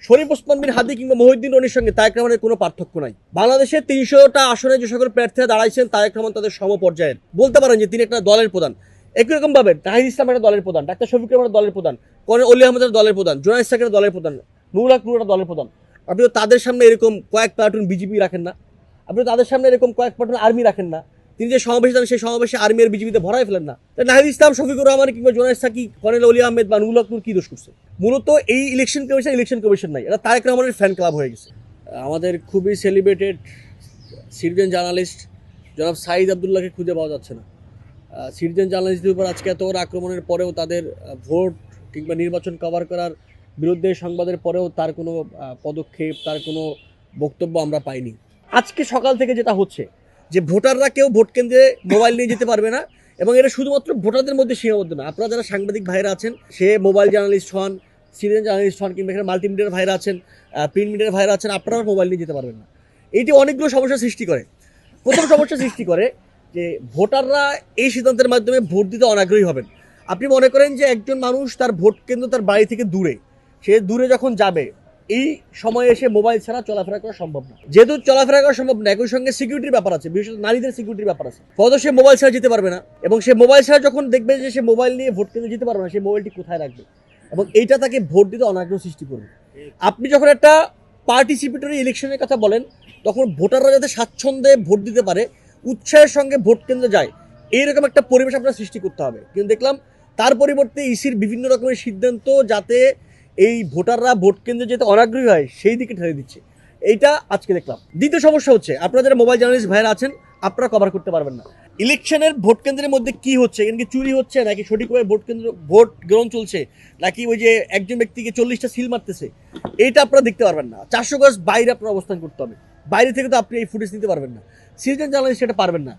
শরীফ ওসমান বিন হাদি কিংবা মহিউদ্দিন রনির সঙ্গে তারেক রহমানের কোনো পার্থক্য নাই। বাংলাদেশের 300টা আসনে যে সকল প্রার্থীরা দাঁড়াইছেন তারেক রহমান তাদের সমপর্যায়ের। বলতে পারেন যে তিনি একটা দলের প্রধান। একই রকম ভাবে নাহিদ ইসলাম একটা দলের প্রধান, ডাক্তার শফিকুর রহমান দলের প্রধান, কর্নেল অলি আহমেদের দলের প্রধান, জোনায়েদ সাকিরের দলের প্রধান, নুরুল হক নুরুল দলের প্রধান। আপনি তো তাদের সামনে এরকম কয়েক প্লাটুন বিজেপি রাখেন না, আপনি তাদের সামনে এরকম কয়েক প্লাটুন আর্মি রাখেন না। তিনি যে সমাবেশে যান সেই সমাবেশে আর্মি আর বিজেপিতে ভরাই ফেলেন না। নাহিদ ইসলাম, শফিকুর রহমান কিংবা জোনায়েদ সাকিব, কর্নেল অলি আহমেদ বা নুরুল হক নুর কি দোষ করছে? মূলত এই ইলেকশন কমিশন নাই, এটা তারেক রহমানের ফ্যান ক্লাব হয়ে গেছে। আমাদের খুবই সেলিব্রেটেড সিটিজেন জার্নালিস্ট জনাব সাইদ আবদুল্লাহকে খুঁজে পাওয়া যাচ্ছে না। সিটিজেন জার্নালিস্টদের উপর আজকে এত বড় আক্রমণের পরেও, তাদের ভোট কিংবা নির্বাচন কভার করার বিরুদ্ধে সংবাদের পরেও তার কোনো পদক্ষেপ, তার কোনো বক্তব্য আমরা পাইনি। আজকে সকাল থেকে যেটা হচ্ছে যে ভোটাররা কেউ ভোট কেন্দ্রে মোবাইল নিয়ে যেতে পারবে না, এবং এটা শুধুমাত্র ভোটারদের মধ্যে সীমাবদ্ধ না। আপনারা যারা সাংবাদিক ভাইরা আছেন, সে মোবাইল জার্নালিস্ট হন, সিটিজেন জার্নালিস্ট হন, কিংবা এখানে মাল্টিমিডিয়ার ভাইরা আছেন, প্রিন্ট মিডিয়ার ভাইরা আছেন, আপনারা মোবাইল নিয়ে যেতে পারবেন না। এইটি অনেকগুলো সমস্যা সৃষ্টি করে। প্রথম সমস্যা সৃষ্টি করে যে ভোটাররা এই সিদ্ধান্তের মাধ্যমে ভোট দিতে অনাগ্রহী হবেন। আপনি মনে করেন যে একজন মানুষ তার ভোট কেন্দ্র তার বাড়ি থেকে দূরে, সে দূরে যখন যাবে এই সময়ে এসে মোবাইল ছাড়া চলাফেরা করা সম্ভব না। যেহেতু চলাফেরা করা সম্ভব না, একই সঙ্গে সিকিউরিটির ব্যাপার আছে, বিশেষত নারীদের সিকিউরিটির ব্যাপার আছে। ফলে সে মোবাইল ছাড়া যেতে পারবে না, এবং সে মোবাইল ছাড়া যখন দেখবে যে সে মোবাইল নিয়ে ভোট কেন্দ্রে যেতে পারবে না, সে মোবাইলটি কোথায় রাখবে, এবং এইটা তাকে ভোট দিতে অনাগ্রহ সৃষ্টি করবে। আপনি যখন একটা পার্টিসিপেটরি ইলেকশনের কথা বলেন, তখন ভোটাররা যাতে স্বাচ্ছন্দ্যে ভোট দিতে পারে, উৎসাহের সঙ্গে ভোট কেন্দ্রে যায়, এইরকম একটা পরিবেশ আপনার সৃষ্টি করতে হবে। কিন্তু দেখলাম তার পরিবর্তে ইসির বিভিন্ন রকমের সিদ্ধান্ত যাতে এই ভোটাররা ভোট কেন্দ্রে যেতে অনাগ্রহী হয় সেই দিকে ঠেলে দিচ্ছে, এইটা আজকে দেখলাম। দ্বিতীয় সমস্যা হচ্ছে, আপনারা যারা মোবাইল জার্নালিস্ট ভাইরা আছেন, আপনারা কভার করতে পারবেন না ইলেকশনের ভোট কেন্দ্রের মধ্যে কি হচ্ছে, এখানে কি চুরি হচ্ছে, নাকি সঠিকভাবে ভোট গ্রহণ চলছে, নাকি ওই যে একজন ব্যক্তিকে 40টা সিল মারতেছে, এইটা আপনারা দেখতে পারবেন না। 400 গজ বাইরে আপনার অবস্থান করতে হবে, বাইরে থেকে তো আপনি এই ফুটেজ নিতে পারবেন না। সিটিজেন জার্নালিস্ট সেটা পারবেন না।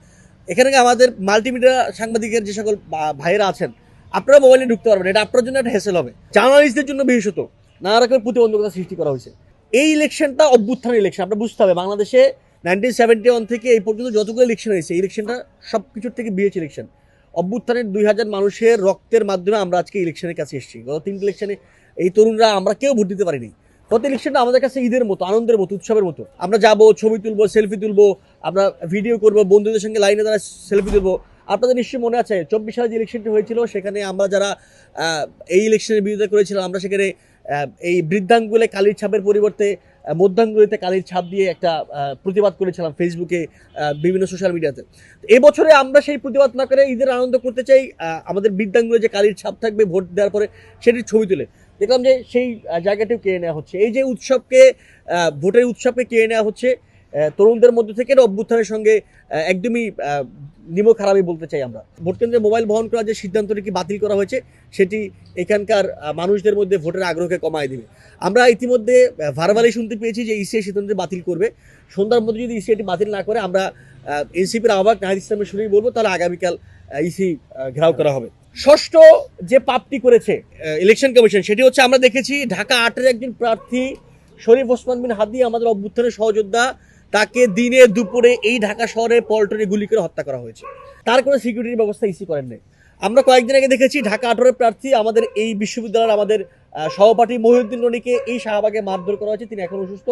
এখানে আমাদের মাল্টিমিডিয়া সাংবাদিকের যে সকল ভাইয়েরা আছেন, আপনারা মোবাইলে ঢুকতে পারবেন, এটা আপনার জন্য একটা হ্যাসেল হবে। জার্নালিস্টদের জন্য বিশেষত নানা রকমের প্রতিবন্ধকতা সৃষ্টি করা হয়েছে। এই ইলেকশনটা অভ্যুত্থানের ইলেকশন, আপনারা বুঝতে হবে। বাংলাদেশে 1971 থেকে এই পর্যন্ত যতগুলো ইলেকশন হয়েছে, এই ইলেকশনটা সব কিছুর থেকে বিয়েছে ইলেকশন। অভ্যুত্থানের 2000 মানুষের রক্তের মাধ্যমে আমরা আজকে ইলেকশনের কাছে এসেছি। গত 3টি ইলেকশনে এই তরুণরা আমরা কেউ ভোট দিতে পারিনি। গত ইলেকশনটা আমাদের কাছে ঈদের মতো, আনন্দের মতো, উৎসবের মতো। আমরা যাবো, ছবি তুলবো, সেলফি তুলবো, আমরা ভিডিও করবো, বন্ধুদের সঙ্গে লাইনে দ্বারা সেলফি তুলবো। আপনাদের নিশ্চয়ই মনে আছে 24 সালে যে ইলেকশনটি হয়েছিল, সেখানে আমরা যারা এই ইলেকশনের বিরোধিতা করেছিলাম, আমরা সেখানে এই বৃদ্ধাঙ্গুলে কালির ছাপের পরিবর্তে মধ্যাঙ্গুলিতে কালির ছাপ দিয়ে একটা প্রতিবাদ করেছিলাম ফেসবুকে, বিভিন্ন সোশ্যাল মিডিয়াতে। এবছরে আমরা সেই প্রতিবাদ না করে ঈদের আনন্দ করতে চাই, আমাদের বৃদ্ধাঙ্গুলে যে কালির ছাপ থাকবে ভোট দেওয়ার পরে সেটির ছবি তুলে। দেখলাম যে সেই জায়গাটিও কেড়ে নেওয়া হচ্ছে। এই যে উৎসবকে, ভোটের উৎসবকে কেড়ে নেওয়া হচ্ছে তরুণদের মধ্যে থেকে, অভ্যুত্থানের সঙ্গে একদমই নিমক হারামি বলতে চাই আমরা। ভোট কেন্দ্রে মোবাইল বহন করার যে সিদ্ধান্তটি কি বাতিল করা হয়েছে, সেটি এখানকার মানুষদের মধ্যে ভোটের আগ্রহকে কমায় দিবে। আমরা ইতিমধ্যে ভারবারই শুনতে পেয়েছি যে ইসি সিদ্ধান্ত বাতিল করবে। সন্ধ্যার মধ্যে যদি ইসি এটি বাতিল না করে, আমরা এনসিপির আহ্বায়ক নাহিদ ইসলামের শুনেই বলবো, তাহলে আগামীকাল ইসি ঘেরাও করা হবে। ষষ্ঠ যে পাপটি করেছে ইলেকশন কমিশন, সেটি হচ্ছে, আমরা দেখেছি ঢাকা 8-এর একজন প্রার্থী শরীফ ওসমান বিন হাদি, আমাদের অভ্যুত্থানের সহযোদ্ধা, তাকে দিনে দুপুরে এই ঢাকা শহরে পল্টনে গুলি করে হত্যা করা হয়েছে। তার কোনো সিকিউরিটির ব্যবস্থা ইসি করেন নাই। আমরা কয়েকদিন আগে দেখেছি ঢাকা 18-এর প্রার্থী, আমাদের এই বিশ্ববিদ্যালয়ের আমাদের সহপাঠী মহিউদ্দিন রনিকে এই শাহবাগে মারধর করা হয়েছে। তিনি এখন অসুস্থ,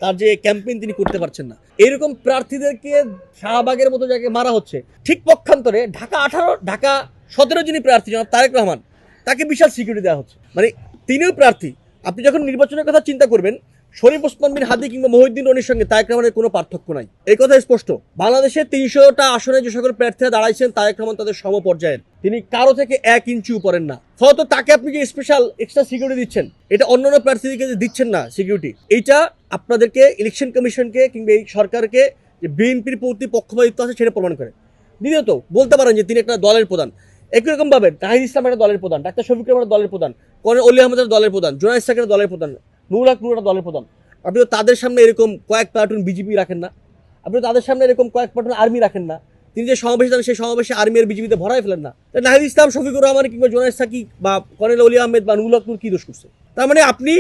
তার যে ক্যাম্পেইন তিনি করতে পারছেন না। এরকম প্রার্থীদেরকে শাহবাগের মতো জায়গায় মারা হচ্ছে। ঠিক পক্ষান্তরে ঢাকা 17 যিনি প্রার্থী জনাব তারেক রহমান, তাকে বিশাল সিকিউরিটি দেওয়া হচ্ছে। মানে তিনিও প্রার্থী। আপনি যখন নির্বাচনের কথা চিন্তা করবেন, শরীফ ওসমান বিন হাদি কিংবা মহিউদ্দিন রনির সঙ্গে তারেক রহমানের কোনো পার্থক্য নাই, এই কথা স্পষ্ট। বাংলাদেশের 300টা আসনে যে সকল প্রার্থীরা দাঁড়াইছেন, তারেক রহমান তাদের সমপর্যায়ের। তিনি কারো থেকে 1 ইঞ্চি উপরের না। ফলত তাকে আপনি যে স্পেশাল এক্সট্রা সিকিউরিটি দিচ্ছেন, এটা অন্যান্য প্রার্থীদেরকে যে দিচ্ছেন না সিকিউরিটি, এইটা আপনাদেরকে, ইলেকশন কমিশনকে কিংবা এই সরকারকে যে বিএনপির প্রতি পক্ষপাতিত্ব আছে সেটা প্রমাণ করে। দ্বিতীয়ত বলতে পারেন যে তিনি একটা দলের প্রধান। একই রকম ভাবে নাহিদ ইসলাম একটা দলের প্রধান, ডাক্তার শফিকুর রহমান দলের প্রধান, কর্নেল অলি আহমেদের দলের প্রধান, জোনায়েদ সাকিরের দলের প্রধান, নুরুল হক নুরুল দলের প্রধান। আপনি তো তাদের সামনে এরকম কয়েক প্লাটুন বিজেপি রাখেন না, আপনি তাদের সামনে এরকম কয়েক প্লাটুন আর্মি রাখেন না। তিনি যে সমাবেশে যান সেই সমাবেশে আর্মি আর বিজেপিতে ভরাই ফেলেন না। নাহিদ ইসলাম, শফিকুর রহমান কিংবা জোনায়েদ সাকিব বা কর্নেল অলি আহমেদ বা নুরুল হক নুর কি দোষ করছে? তার মানে আপনি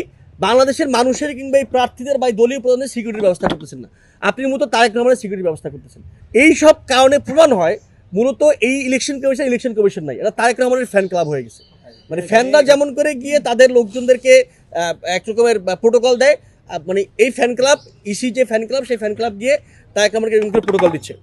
বাংলাদেশের মানুষের কিংবা এই প্রার্থীদের বা দলীয় প্রধানের সিকিউরিটির ব্যবস্থা করতেছেন না, আপনি মূলত তারেক রহমানের সিকিউরিটির ব্যবস্থা করতেছেন। এই সব কারণে প্রমাণ হয় মূলত এই ইলেকশন কমিশন নাই, এটা তারেক রহমানের ফ্যান ক্লাব হয়ে গেছে। মানে ফ্যানরা যেমন করে গিয়ে তাদের লোকজনদেরকে এক রকমের প্রোটোকল দেয়, মানে এই ফ্যান ক্লাব ইসি যে ফ্যান ক্লাব সেই ফ্যান ক্লাব গিয়ে তারেক রহমানকে এরকম করে প্রোটোকল দিচ্ছে।